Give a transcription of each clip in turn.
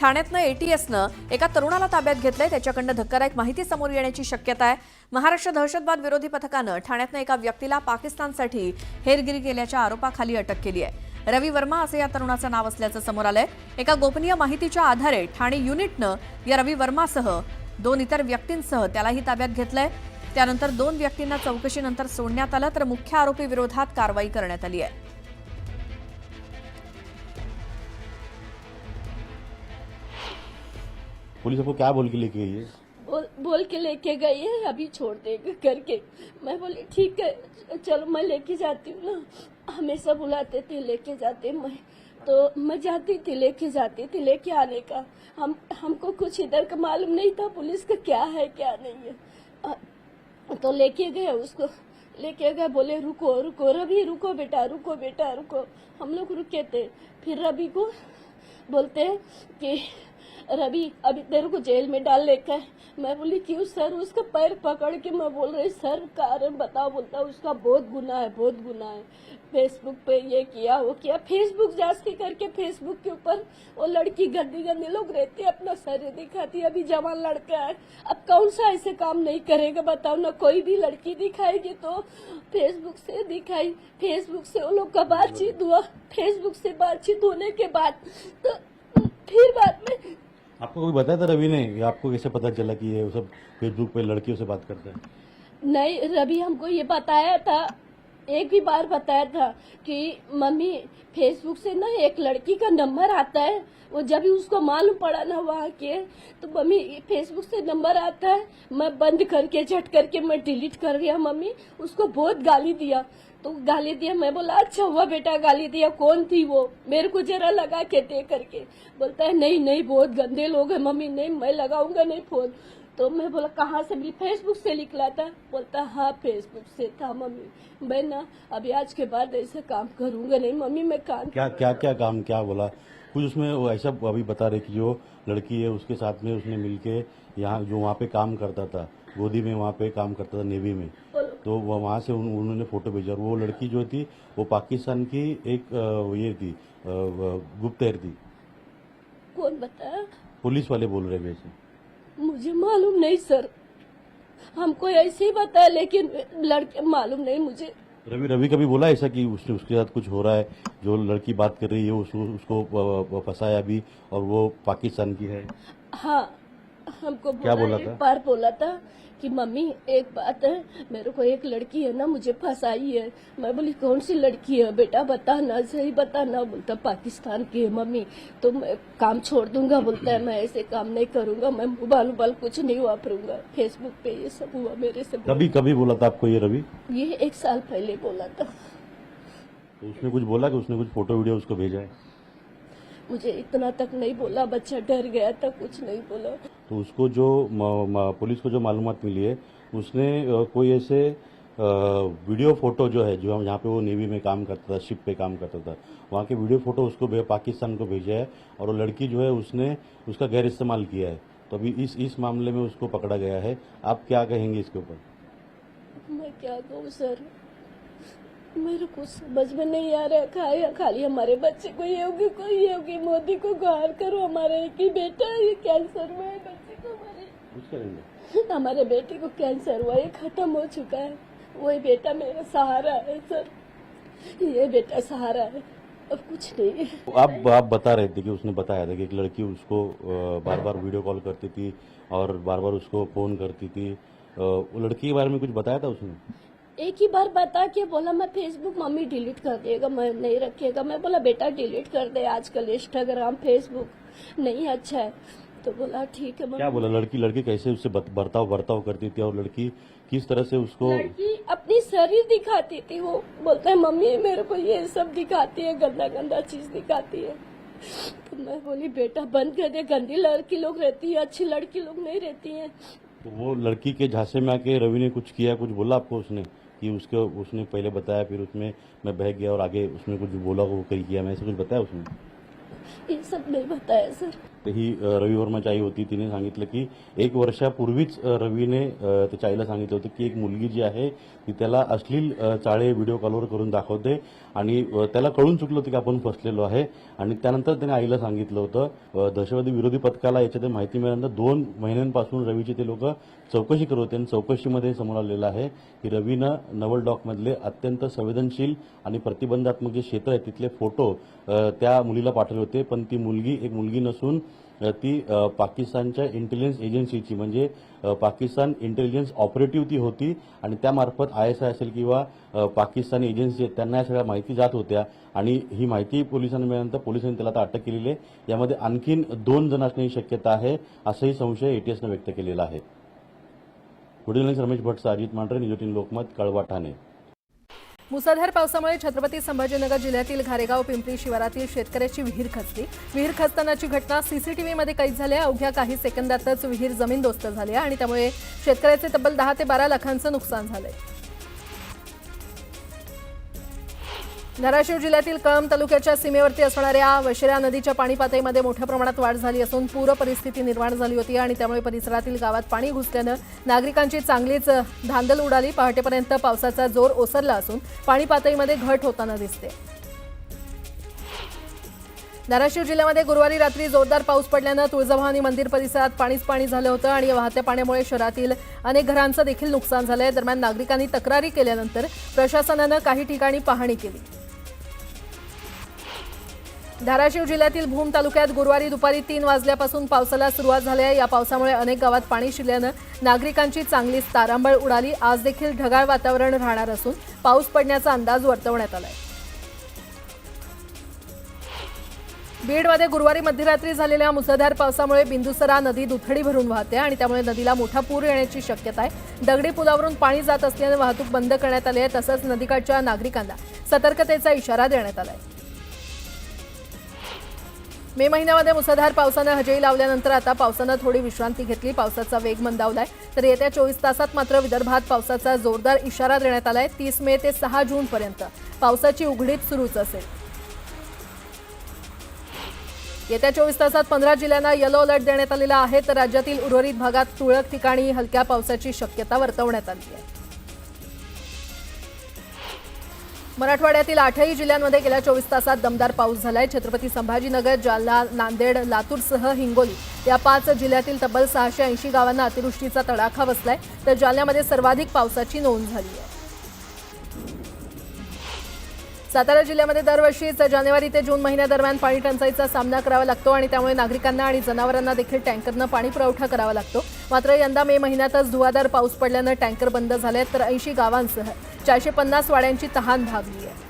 ठाण्यातनं एटीएसनं एका तरुणाला ताब्यात घेतलंय. त्याच्याकडनं धक्कादायक माहिती समोर येण्याची शक्यता आहे. महाराष्ट्र दहशतवाद विरोधी पथकानं ठाण्यातनं एका व्यक्तीला पाकिस्तानसाठी हेरगिरी केल्याच्या आरोपाखाली अटक केली आहे. रवी वर्मा असं या तरुणाचं नाव असल्याचं समोर आलंय. एका गोपनीय माहितीच्या आधारे ठाणे युनिटनं या रवी वर्मासह 2 इतर व्यक्तींसह त्यालाही ताब्यात घेतलंय. त्यानंतर 2 व्यक्तींना चौकशीनंतर सोडण्यात आलं, तर मुख्य आरोपी विरोधात कारवाई करण्यात आली आहे. पुलिस आपको क्या बोल के लेके गई है? बोल के लेके गई है, अभी छोड़ देगा करके। मैं बोली ठीक है चलो मैं लेके जाती हूँ ना। हमेशा बुलाते थे लेके जाते, मैं जाती थी, लेके जाती थी। लेके आने का हमको कुछ इधर का मालूम नहीं था, पुलिस का क्या है क्या नहीं है। तो लेके गए उसको, लेके गए, बोले रुको रुको रवि, रुको बेटा रुको बेटा रुको। हम लोग रुके थे। फिर रवि को बोलते हैं कि रवि अभी तेरे को जेल में डाल लेकर। मैं बोली क्यों सर? उसका पैर पकड़ के मैं बोल रही सर कारण बताओ। बोलता उसका बहुत गुनाह है, बहुत गुनाह है। फेसबुक पे ये किया वो किया। फेसबुक जांच के करके फेसबुक के ऊपर वो लड़की गंदी गंदी लोग रहती है, अपना शरीर दिखाती है। अभी जवान लड़का है, अब कौन सा ऐसे काम नहीं करेगा बताओ ना। कोई भी लड़की दिखाएगी तो फेसबुक से दिखाई, फेसबुक से वो लोग का बातचीत हुआ। फेसबुक से बातचीत होने के बाद तो फिर बाद में आपको कोई बताया था रवि ने, या आपको कैसे पता चला कि ये सब फेसबुक पे लड़कियों से बात करता है? नहीं, रवि हमको ये बताया था, एक ही बार बताया था कि मम्मी फेसबुक से ना एक लड़की का नंबर आता है। वो जब भी उसको मालूम पड़ा ना वहाँ के, तो मम्मी फेसबुक से नंबर आता है। मैं बंद करके झट करके मैं डिलीट कर दिया। मम्मी उसको बहुत गाली दिया, तो गाली दिया। मैं बोला अच्छा हुआ बेटा गाली दिया, कौन थी वो मेरे को जरा लगा के दे करके। बोलता है नहीं नहीं बहुत गंदे लोग हैं मम्मी, नहीं मैं लगाऊंगा नहीं फोन। तो मैं बोला कहाँ से मिली? फेसबुक से निकला था। बोलता हाँ फेसबुक से था मम्मी। मैं ना अभी आज के बाद ऐसे काम करूंगा नहीं मम्मी, मैं काम क्या काम क्या बोला कुछ उसमें? वो ऐसा अभी बता रहे कि जो लड़की है उसके साथ में उसने मिलके यहाँ जो वहाँ पे काम करता था, गोदी में वहाँ पे काम करता था नेवी में, तो वहाँ से उन्होंने फोटो भेजा। और वो लड़की जो थी वो पाकिस्तान की एक ये थी, गुप्तहेर थी। कौन बताया? पुलिस वाले बोल रहे वैसे। मुझे मालूम नहीं सर, हमको ऐसे ही बताया, लेकिन लड़के मालूम नहीं मुझे। रवि कभी बोला ऐसा कि उसके साथ कुछ हो रहा है, जो लड़की बात कर रही है उसको फंसाया अभी और वो पाकिस्तान की है? हाँ हमको क्या बोला एक था? बार बोला था कि मम्मी एक बात है, मेरे को एक लड़की है ना मुझे फंसाई है। मैं बोली कौन सी लड़की है बेटा बता ना, सही बता ना। बोलता पाकिस्तान की है मम्मी, तो मैं काम छोड़ दूंगा। बोलता है मैं ऐसे काम नहीं करूंगा, मैं मोबाइल कुछ नहीं वापरूंगा। फेसबुक पे ये सब हुआ मेरे से। कभी बोला था आपको ये रवि? ये 1 साल पहले बोला था। तो उसने कुछ बोला कि उसने कुछ फोटो वीडियो उसको भेजा है? मुझे इतना तक नहीं बोला, बच्चा डर गया था, कुछ नहीं बोला। तो उसको जो पुलिस को जो मालूमात मिली है, उसने कोई ऐसे वीडियो फोटो जो है, जो यहाँ पे वो नेवी में काम करता था, शिप पे काम करता था, वहाँ के वीडियो फोटो उसको पाकिस्तान को भेजा है। और वो लड़की जो है उसने उसका गैर इस्तेमाल किया है। तो अभी इस मामले में उसको पकड़ा गया है। आप क्या कहेंगे इसके ऊपर? मैं क्या कहूँ सर, मेरे को समझ में नहीं आ रहा। खाली हमारे बच्चे को ये होगी मोदी को गुहार करो। हमारे एक ही बेटा है, ये कैंसर हुआ है बच्चे को। हमारे बेटे को कैंसर हुआ, ये खत्म हो चुका है। वही बेटा मेरा सहारा है सर, ये बेटा सहारा है, अब कुछ नहीं है। आप बता रहे थे कि उसने बताया था कि एक लड़की उसको बार बार वीडियो कॉल करती थी और बार बार उसको फोन करती थी। वो लड़की के बारे में कुछ बताया था उसने? एक ही बार बता के बोला मैं फेसबुक मम्मी डिलीट कर देगा, मैं नहीं रखेगा। मैं बोला बेटा डिलीट कर दे, आजकल इंस्टाग्राम फेसबुक नहीं अच्छा है। तो बोला ठीक है। क्या बोला? लड़की कैसे उससे बर्ताव करती थी और लड़की किस तरह से उसको? लड़की अपनी शरीर दिखाती थी। वो बोलता है मम्मी मेरे को ये सब दिखाती है, गंदा गंदा चीज दिखाती है। तो मैं बोली बेटा बंद कर दे, गंदी लड़की लोग रहती है, अच्छी लड़की लोग नहीं रहती है। तो वो लड़की के झांसे में आके रवि ने कुछ किया, कुछ बोला आपको उसने कि उसने पहले बताया, फिर उसमें मैं बह गया और आगे उसने कुछ बोला वो किया, मैं ऐसा कुछ बताया उसने? ये सब नहीं बताया सर। ही रवी वर्माची आई होती, तिने सांगितलं की 1 वर्षापूर्वीच रवीने त्याच्या आईला सांगितलं होतं की एक मुलगी जी आहे ती त्याला अश्लील चाळे व्हिडिओ कॉलवर करून दाखवते आणि त्याला कळून चुकलं होतं की आपण फसलेलो आहे आणि त्यानंतर त्याने आईला सांगितलं होतं। दहशतवादी विरोधी पथकाला याच्यात माहिती मिळाल्यानंतर 2 महिन्यांपासून रवीची ते लोक चौकशी करत होते आणि चौकशीमध्ये समोर आलेलं आहे की रवीनं नवल डॉकमधले अत्यंत संवेदनशील आणि प्रतिबंधात्मक जे क्षेत्र आहे तिथले फोटो त्या मुलीला पाठवले होते, पण ती मुलगी एक मुलगी नसून ती पाकिस्तानच्या इंटेलिजन्स एजन्सीची म्हणजे पाकिस्तान इंटेलिजन्स ऑपरेटिव्ह ती होती आणि त्यामार्फत ISI असेल किंवा पाकिस्तानी एजन्सी आहेत त्यांना या सगळ्या माहिती जात होत्या आणि ही माहिती पोलिसांना मिळाल्यानंतर पोलिसांनी त्याला आता अटक केलेली आहे। यामध्ये आणखीन 2 जण असण्याची शक्यता आहे असंही संशय ATSनं व्यक्त केलेला आहे। व्हिडिओ रमेश भट्ट, अजित मांढरे, न्यूज 18 लोकमत, कळवा, ठाणे। मुसळधार पावसामुळे छत्रपती संभाजीनगर जिल्ह्यातील घारेगाव पिंपरी शिवारातील शेतकऱ्याची विहीर खचली। विहीर खचतानाची घटना CCTVमध्ये कैद झाली आहे। अवघ्या काही सेकंदातच विहीर जमीनदोस्त झाली आणि त्यामुळे शेतकऱ्याचे तब्बल 10 ते 12 लाखांचं नुकसान झालंय। धाराशिव जिल्ह्यातील कळंब तालुक्याच्या सीमेवरती असणाऱ्या वशिरा नदीच्या पाणी पातळीमध्ये मोठ्या प्रमाणात वाढ झाली असून पूर परिस्थिती निर्माण झाली होती आणि त्यामुळे परिसरातील गावात पाणी घुसल्यानं नागरिकांची चांगलीच धांदल उडाली। पहाटेपर्यंत पावसाचा जोर ओसरला असून पाणी पातळीमध्ये घट होताना दिसते। धाराशिव जिल्ह्यामध्ये गुरुवारी रात्री जोरदार पाऊस पडल्यानं तुळजाभवानी मंदिर परिसरात पाणी झालं होतं आणि वाहत्या पाण्यामुळे शहरातील अनेक घरांचं देखील नुकसान झालंय। दरम्यान नागरिकांनी तक्रारी केल्यानंतर प्रशासनानं काही ठिकाणी पाहणी केली। धाराशिव जिल्ह्यातील भूम तालुक्यात गुरुवारी दुपारी 3 वाजल्यापासून पावसाला सुरुवात झाली आहे। या पावसामुळे अनेक गावात पाणी शिरल्यानं नागरिकांची चांगलीच तारांबळ उडाली। आज देखील ढगाळ वातावरण राहणार असून पाऊस पडण्याचा अंदाज वर्तवण्यात आलाय। बीडमध्ये गुरुवारी मध्यरात्री झालेल्या मुसळधार पावसामुळे बिंदुसरा नदी दुथडी भरून वाहते आणि त्यामुळे नदीला मोठा पूर येण्याची शक्यता आहे। दगडी पुलावरून पाणी जात असल्याने वाहतूक बंद करण्यात आली आहे। तसंच नदीकाठच्या नागरिकांना सतर्कतेचा इशारा देण्यात आलाय। मे महिन्यामध्ये मुसळधार पावसानं हजेरी लावल्यानंतर आता पावसानं थोडी विश्रांती घेतली। पावसाचा वेग मंदावलाय तर येत्या 24 तासात मात्र विदर्भात पावसाचा जोरदार इशारा देण्यात आलाय। 30 मे ते 6 जून पर्यंत पावसाची उघडीप सुरूच असेल। येत्या 24 तासात 15 जिल्ह्यांना येलो अलर्ट देण्यात आलेला आहे तर राज्यातील उर्वरित भागात तुरळक ठिकाणी हलक्या पावसाची शक्यता वर्तवण्यात आली आहे। मराठवाड्यातील 8ही जिल्ह्यांमध्ये गेल्या 24 तासात दमदार पाऊस झालाय। छत्रपती संभाजीनगर, जालना, नांदेड, लातूरसह हिंगोली या 5 जिल्ह्यातील तब्बल 680 गावांना अतिवृष्टीचा तडाखा बसलाय तर जालन्यामध्ये सर्वाधिक पावसाची नोंद झाली आहे। सातारा जिल्ह्यामध्ये दरवर्षीच जानेवारी ते जून महिन्यादरम्यान पाणी टंचाईचा सामना करावा लागतो आणि त्यामुळे नागरिकांना आणि जनावरांना देखील टँकरनं पाणी पुरवठा करावा लागतो। मात्र यंदा मे महिन्यातच धुवाधार पाऊस पडल्यानं टँकर बंद झाले तर 80 गावांसह 450 वाड्यांची तहान भागली आहे।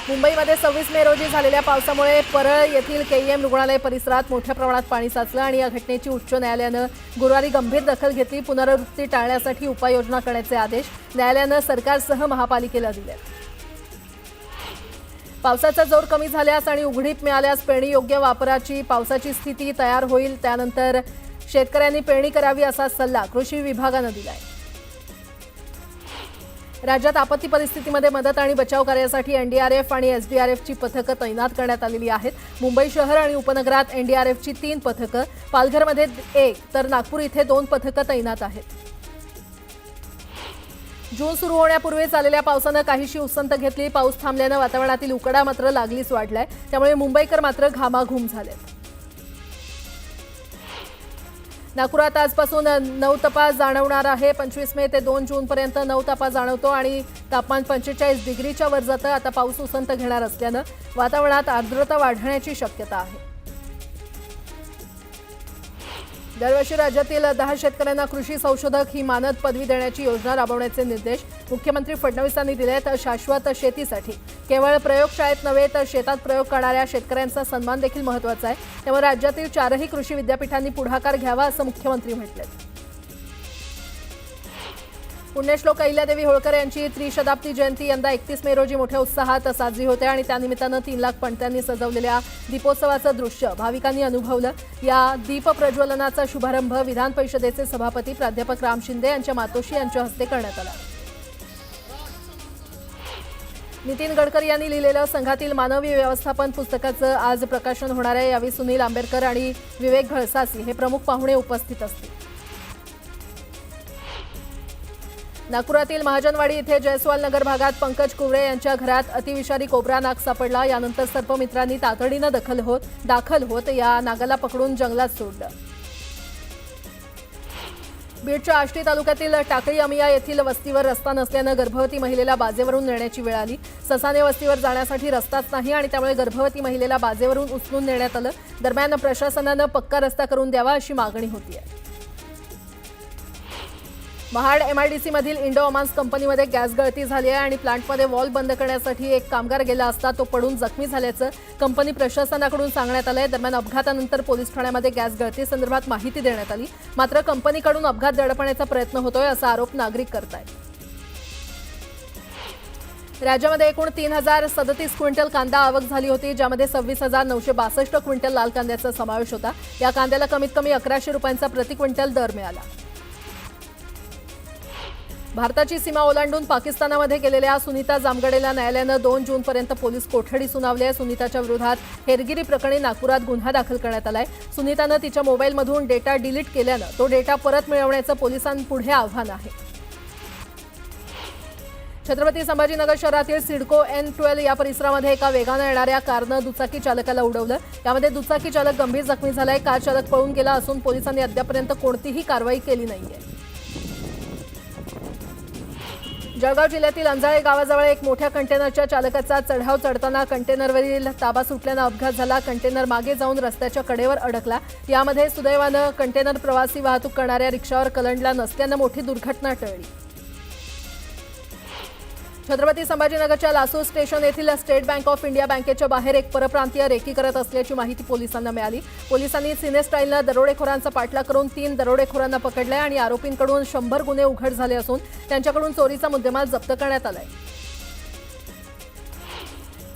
मुंबईमध्ये 26 मे रोजी झालेल्या पावसामुळे परळ येथील KEM रुग्णालय परिसरात मोठ्या प्रमाणात पाणी साचलं आणि या घटनेची उच्च न्यायालयानं गुरुवारी गंभीर दखल घेतली। पुनरावृत्ती टाळण्यासाठी उपाययोजना करण्याचे आदेश न्यायालयानं सरकारसह महापालिकेला दिले। पावसाचा जोर कमी झाल्यास आणि उघडीप मिळाल्यास पेरणी योग्य वापराची पावसाची स्थिती तयार होईल। त्यानंतर शेतकऱ्यांनी पेरणी करावी असा सल्ला कृषी विभागानं दिलाय। राज्यात आपत्ती परिस्थितीमध्ये मदत आणि बचाव कार्यासाठी NDRF आणि SDRFची पथकं तैनात करण्यात आलेली आहेत। मुंबई शहर आणि उपनगरात NDRFची 3 पथकं, पालघरमध्ये 1 तर नागपूर इथे 2 पथकं तैनात आहेत। जून सुरू होण्यापूर्वीच आलेल्या पावसानं काहीशी उसंत घेतली। पाऊस थांबल्यानं वातावरणातील उकडा मात्र लागलीच वाढलाय। त्यामुळे मुंबईकर मात्र घामाघूम झालेत। नागपुरात आजपासून 9 तपा जाणवणार आहे। 25 मे ते 2 जून पर्यंत 9 तपा जाणवतो आणि तापमान 45 डिग्रीच्या वर जातं। आता पाऊस उसंत घेणार असल्यानं वातावरणात आर्द्रता वाढण्याची शक्यता आहे। दरवर्षी राज्यातील 10 शेतकऱ्यांना कृषी संशोधक ही मानद पदवी देण्याची योजना राबवण्याचे निर्देश मुख्यमंत्री फडणवीसांनी दिले आहेत। शाश्वत शेतीसाठी केवळ प्रयोगशाळेत नव्हे तर शेतात प्रयोग करणाऱ्या शेतकऱ्यांचा सन्मान देखील महत्त्वाचा आहे। त्यामुळे राज्यातील 4ही कृषी विद्यापीठांनी पुढाकार घ्यावा असं मुख्यमंत्री म्हटले। पुण्यश्लोक अहिल्यादेवी होळकर यांची त्रिशताब्दी जयंती यंदा 31 मे रोजी मोठ्या उत्साहात साजरी होते आणि त्यानिमित्तानं 3 लाख पणत्यांनी सजवलेल्या दीपोत्सवाचं दृश्य भाविकांनी अनुभवलं। या दीप प्रज्वलनाचा शुभारंभ विधान परिषदेचे सभापती प्राध्यापक राम शिंदे यांच्या मातोश्री यांच्या हस्ते करण्यात आला। नितीन गडकरी यांनी लिहिलेलं संघातील मानवी व्यवस्थापन पुस्तकाचं आज प्रकाशन होणार आहे। यावेळी सुनील आंबेडकर आणि विवेक घळसासी हे प्रमुख पाहुणे उपस्थित असतील। नागपुरातील महाजनवाडी इथे जयस्वाल नगर भागात पंकज कुवरे यांच्या घरात अतिविषारी कोब्रा नाग सापडला। यानंतर सर्पमित्रांनी तातडीनं दाखल होत या नागाला पकडून जंगलात सोडलं। बीडच्या आष्टी तालुक्यातील टाकळी अमिया येथील वस्तीवर रस्ता नसल्यानं गर्भवती महिलेला बाजेवरून नेण्याची वेळ आली। ससाने वस्तीवर जाण्यासाठी रस्ताच नाही आणि त्यामुळे गर्भवती महिलेला बाजेवरून उचलून नेण्यात आलं। दरम्यान प्रशासनानं पक्का रस्ता करून द्यावा अशी मागणी होतीये। महाड एमआयडीसी मधील इंडो अमान्स कंपनीमध्ये गॅस गळती झाली आहे आणि प्लांटमध्ये वॉल बंद करण्यासाठी एक कामगार गेला असता तो पडून जखमी झाल्याचं कंपनी प्रशासनाकडून सांगण्यात आलंय। दरम्यान अपघातानंतर पोलीस ठाण्यामध्ये गॅस गळती संदर्भात माहिती देण्यात आली, मात्र कंपनीकडून अपघात दडपण्याचा प्रयत्न होतोय असा आरोप नागरिक करतायत। राज्यामध्ये एकूण 3037 क्विंटल कांदा आवक झाली होती, ज्यामध्ये 26,962 क्विंटल लाल कांद्याचा समावेश होता। या कांद्याला कमीत कमी 1100 रुपयांचा प्रति क्विंटल दर मिळाला। भारताची सीमा ओलांडून पाकिस्तानामध्ये गेलेल्या सुनीता जामगडेला न्यायालयानं 2 जूनपर्यंत पोलीस कोठडी सुनावली आहे। सुनीताच्या विरोधात हेरगिरी प्रकरणी नागपुरात गुन्हा दाखल करण्यात आलाय। सुनीतानं तिच्या मोबाईलमधून डेटा डिलीट केल्यानं तो डेटा परत मिळवण्याचं पोलिसांपुढे आव्हान आहे। छत्रपती संभाजीनगर शहरातील सिडको N12 या परिसरामध्ये एका वेगानं येणाऱ्या कारनं दुचाकी चालकाला उडवलं। यामध्ये दुचाकी चालक गंभीर जखमी झालाय। कार चालक पळून गेला असून पोलिसांनी अद्यापर्यंत कोणतीही कारवाई केली नाहीये। जळगाव जिल्ह्यातील अंजाळे गावाजवळ एक मोठ्या कंटेनरच्या चालकाचा चढाव चढताना कंटेनरवरील ताबा सुटल्यानं अपघात झाला। कंटेनर मागे जाऊन रस्त्याच्या कडेवर अडकला। यामध्ये सुदैवानं कंटेनर प्रवासी वाहतूक करणाऱ्या रिक्षावर कलंडला नसल्यानं मोठी दुर्घटना टळली। छत्रपती संभाजीनगरच्या लासूर स्टेशन येथील स्टेट बँक ऑफ इंडिया बँकेच्या बाहेर एक परप्रांतीय रेकी करत असल्याची माहिती पोलिसांना मिळाली। पोलिसांनी सिनेस्टाईलनं दरोडेखोरांचा पाठलाग करून 3 दरोडेखोरांना पकडले आणि आरोपींकडून 100 गुन्हे उघड झाले असून त्यांच्याकडून चोरीचा मुद्देमाल जप्त करण्यात आलाय।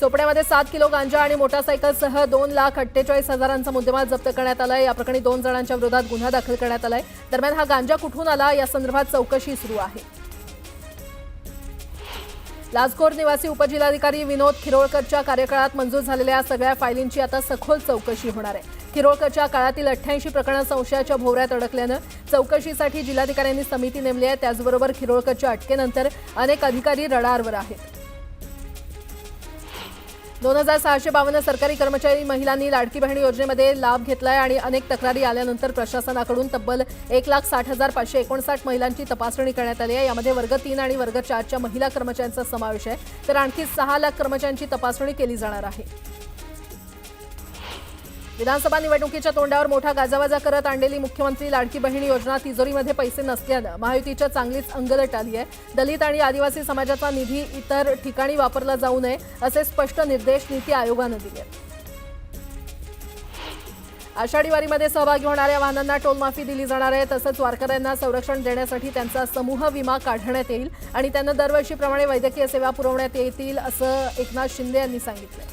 चोपड्यामध्ये 7 किलो गांजा आणि मोटारसायकलसह 2,48,000चा मुद्देमाल जप्त करण्यात आलाय। या प्रकरणी 2 जणांच्या विरोधात गुन्हा दाखल करण्यात आलाय। दरम्यान हा गांजा कुठून आला या संदर्भात चौकशी सुरू आहे। लाचखोर निवासी उपजिल्हाधिकारी विनोद खिरोळकरच्या कार्यकाळात मंजूर झालेल्या सगळ्या फायलींची आता सखोल चौकशी होणार आहे। खिरोळकरच्या काळातील 88 प्रकरणं संशयाच्या भोवऱ्यात अडकल्यानं चौकशीसाठी जिल्हाधिकाऱ्यांनी समिती नेमली आहे। त्याचबरोबर खिरोळकरच्या अटकेनंतर अनेक अधिकारी रडारवर आहेत। 2652 सरकारी कर्मचारी महिलांनी लाडकी बहीण योजनेमध्ये लाभ घेतलाय आणि अनेक तक्रारी आल्यानंतर प्रशासनाकडून तब्बल 1,60,559 महिलांची तपासणी करण्यात आली आहे। यामध्ये वर्ग 3 आणि वर्ग 4च्या महिला कर्मचाऱ्यांचा समावेश आहे, तर आणखी 6 लाख कर्मचाऱ्यांची तपासणी केली जाणार आहे। विधानसभा निवडणुकीच्या तोंडावर मोठा गाजावाजा करत आणलेली मुख्यमंत्री लाडकी बहीण योजना तिजोरीमध्ये पैसे नसल्यानं महायुतीच्या चांगलीच अंगलट आली आहे। दलित आणि आदिवासी समाजाचा निधी इतर ठिकाणी वापरला जाऊ नये असे स्पष्ट निर्देश नीती आयोगानं दिले आहेत। आषाढी वारीमध्ये सहभागी होणाऱ्या वाहनांना टोलमाफी दिली जाणार आहे। तसंच वारकऱ्यांना संरक्षण देण्यासाठी त्यांचा समूह विमा काढण्यात येईल आणि त्यांना दरवर्षीप्रमाणे वैद्यकीय सेवा पुरवण्यात येतील असं एकनाथ शिंदे यांनी सांगितलं।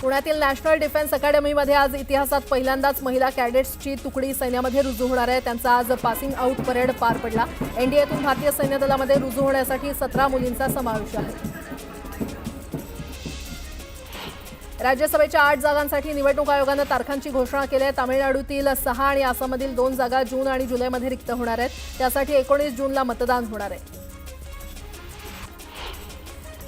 पुण्यातील नॅशनल डिफेन्स अकॅडमीमध्ये आज इतिहासात पहिल्यांदाच महिला कॅडेट्सची तुकडी सैन्यामध्ये रुजू होणार आहे। त्यांचा आज पासिंग आउट परेड पार पडला। एनडीएतून भारतीय सैन्य दलामध्ये रुजू होण्यासाठी 17 मुलींचा समावेश आहे। राज्यसभेच्या 8 जागांसाठी निवडणूक आयोगानं तारखांची घोषणा केली आहे। तामिळनाडूतील 6 आणि आसाममधील 2 जागा जून आणि जुलैमध्ये रिक्त होणार आहेत। त्यासाठी 19 जूनला मतदान होणार आहे।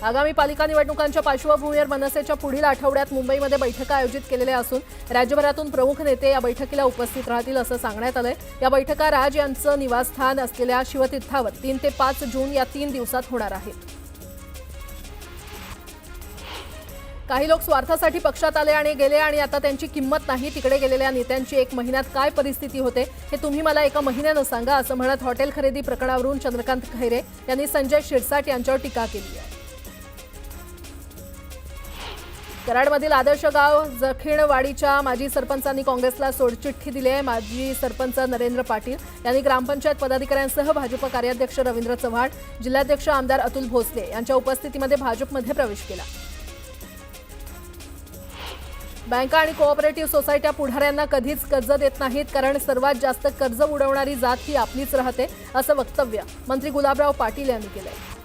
आगामी पालिका निवडणुकांच्या पार्श्वभूमीवर मनसेच्या पुढील आठवड्यात मुंबईमध्ये बैठका आयोजित केलेल्या असून राज्यभरातून प्रमुख नेते या बैठकीला उपस्थित राहतील असं सांगण्यात आलंय। या बैठका राज यांचं निवासस्थान असलेल्या शिवतीर्थावर 3 ते 5 जून या 3 दिवसात होणार आहेत। काही लोक स्वार्थासाठी पक्षात आले आणि गेले आणि आता त्यांची किंमत नाही। तिकडे गेलेल्या नेत्यांची 1 महिन्यात काय परिस्थिती होते हे तुम्ही मला एका महिन्यानं सांगा असं म्हणत हॉटेल खरेदी प्रकरणावरून चंद्रकांत खैरे यांनी संजय शिरसाट यांच्यावर टीका केली आहे। कराडमधील आदर्श गाव जखीणवाडीच्या माजी सरपंचांनी काँग्रेसला सोडचिठ्ठी दिली आहे। माजी सरपंच नरेंद्र पाटील यांनी ग्रामपंचायत पदाधिकाऱ्यांसह भाजप कार्याध्यक्ष रवींद्र चव्हाण, जिल्हाध्यक्ष आमदार अतुल भोसले यांच्या उपस्थितीमध्ये भाजपमध्ये प्रवेश केला। बँका आणि कोऑपरेटिव्ह सोसायट्या पुढाऱ्यांना कधीच कर्ज देत नाहीत, कारण सर्वात जास्त कर्ज उडवणारी जात ही आपलीच राहते असं वक्तव्य मंत्री गुलाबराव पाटील यांनी केलंय।